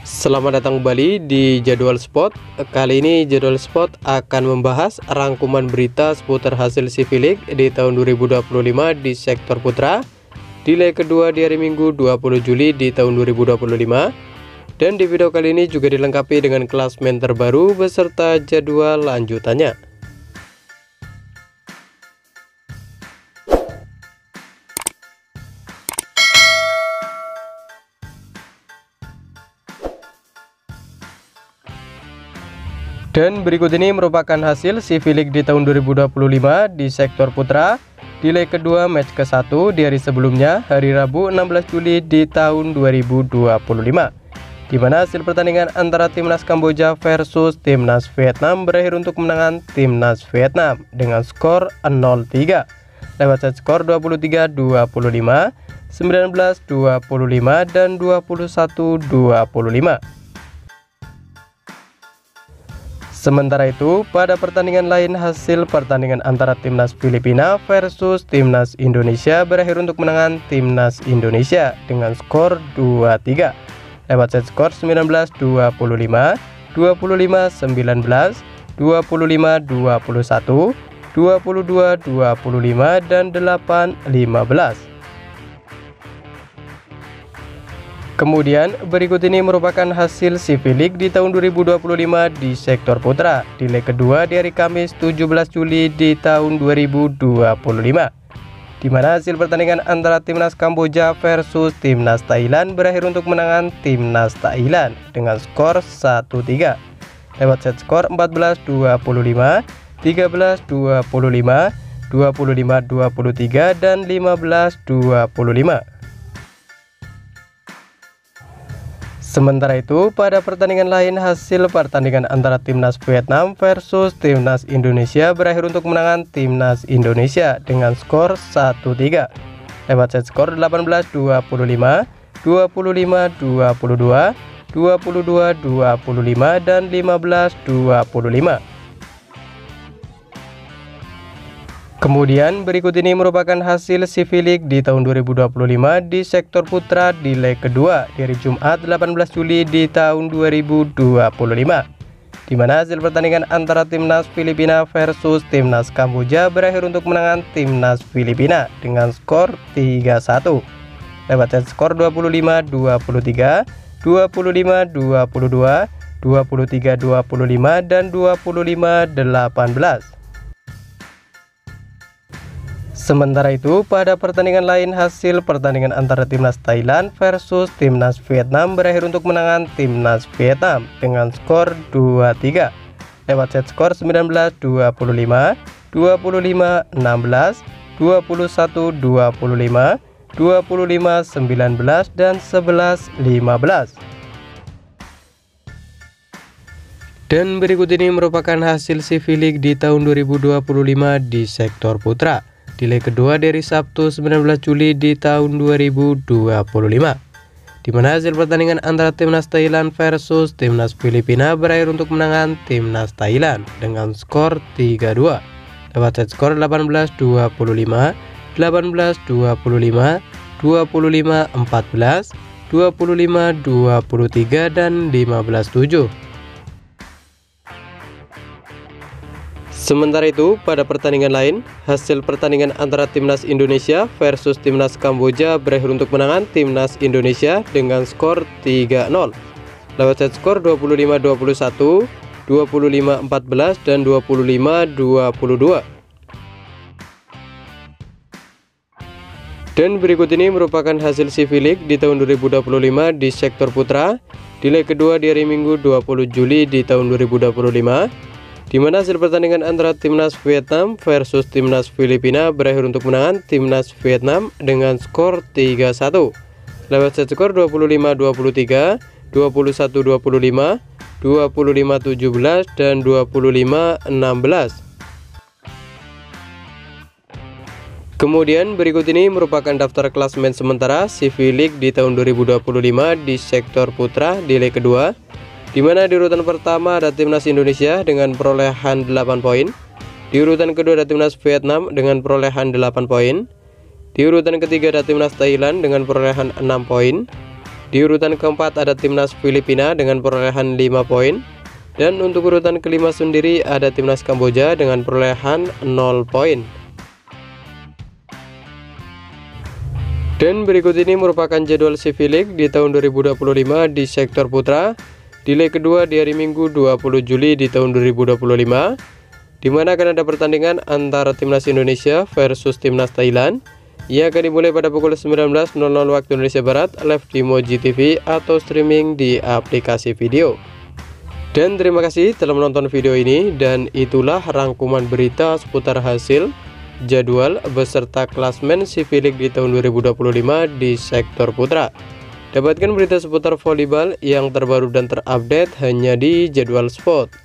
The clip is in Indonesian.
Selamat datang kembali di Jadwal Sport. Kali ini Jadwal Sport akan membahas rangkuman berita seputar hasil Civil League di tahun 2025 di sektor putra di leg kedua di hari Minggu 20 Juli di tahun 2025. Dan di video kali ini juga dilengkapi dengan klasmen terbaru beserta jadwal lanjutannya. Dan berikut ini merupakan hasil Civil League di tahun 2025 di sektor putra di leg kedua match ke-1 di hari sebelumnya, hari Rabu 16 Juli di tahun 2025, di mana hasil pertandingan antara Timnas Kamboja versus Timnas Vietnam berakhir untuk kemenangan Timnas Vietnam dengan skor 0-3 lewat set skor 23-25, 19-25 dan 21-25. Sementara itu, pada pertandingan lain hasil pertandingan antara Timnas Filipina versus Timnas Indonesia berakhir untuk kemenangan Timnas Indonesia dengan skor 2-3 lewat set skor 19-25, 25-19, 25-21, 22-25 dan 8-15. Kemudian berikut ini merupakan hasil Civil League di tahun 2025 di sektor putra di leg kedua di hari Kamis 17 Juli di tahun 2025, di mana hasil pertandingan antara Timnas Kamboja versus Timnas Thailand berakhir untuk kemenangan Timnas Thailand dengan skor 1-3 lewat set skor 14-25, 13-25, 25-23 dan 15-25. Sementara itu, pada pertandingan lain hasil pertandingan antara Timnas Vietnam versus Timnas Indonesia berakhir untuk kemenangan Timnas Indonesia dengan skor 1-3 lewat set skor 18-25, 25-22, 22-25 dan 15-25. Kemudian berikut ini merupakan hasil Civil League di tahun 2025 di sektor putra di leg kedua di hari Jumat 18 Juli di tahun 2025, di mana hasil pertandingan antara Timnas Filipina versus Timnas Kamboja berakhir untuk kemenangan Timnas Filipina dengan skor 3-1 lewat set skor 25-23, 25-22, 23-25 dan 25-18. Sementara itu, pada pertandingan lain hasil pertandingan antara Timnas Thailand versus Timnas Vietnam berakhir untuk kemenangan Timnas Vietnam dengan skor 2-3 lewat set skor 19-25, 25-16, 21-25, 25-19 dan 11-15. Dan berikut ini merupakan hasil Civil League di tahun 2025 di sektor putra di leg kedua dari Sabtu 19 Juli di tahun 2025, di mana hasil pertandingan antara Timnas Thailand versus Timnas Filipina berakhir untuk kemenangan Timnas Thailand dengan skor 3-2 lewat set skor 18-25, 18-25, 25-14, 25-23 dan 15-7. Sementara itu, pada pertandingan lain, hasil pertandingan antara Timnas Indonesia versus Timnas Kamboja berakhir untuk kemenangan Timnas Indonesia dengan skor 3-0 lewat set skor 25-21, 25-14 dan 25-22. Dan berikut ini merupakan hasil Civil League di tahun 2025 di sektor putra di leg kedua di hari Minggu 20 Juli di tahun 2025, di mana hasil pertandingan antara Timnas Vietnam versus Timnas Filipina berakhir untuk kemenangan Timnas Vietnam dengan skor 3-1 lewat set skor 25-23, 21-25, 25-17 dan 25-16. Kemudian berikut ini merupakan daftar klasemen sementara Civil League di tahun 2025 di sektor putra di leg kedua, di mana di urutan pertama ada Timnas Indonesia dengan perolehan 8 poin, di urutan kedua ada Timnas Vietnam dengan perolehan 8 poin, di urutan ketiga ada Timnas Thailand dengan perolehan 6 poin, Di urutan keempat ada timnas Filipina dengan perolehan 5 poin. Dan untuk urutan kelima sendiri ada timnas Kamboja dengan perolehan 0 poin. Dan berikut ini merupakan jadwal CV League di tahun 2025 di sektor putra di leg kedua di hari Minggu 20 Juli di tahun 2025, di mana akan ada pertandingan antara timnas Indonesia versus timnas Thailand yang akan dimulai pada pukul 19.00 waktu Indonesia Barat, live di Moji TV atau streaming di aplikasi video. Dan terima kasih telah menonton video ini, dan itulah rangkuman berita seputar hasil, jadwal beserta klasmen CV League di tahun 2025 di sektor putra. Dapatkan berita seputar volleyball yang terbaru dan terupdate hanya di Jadwal Sport.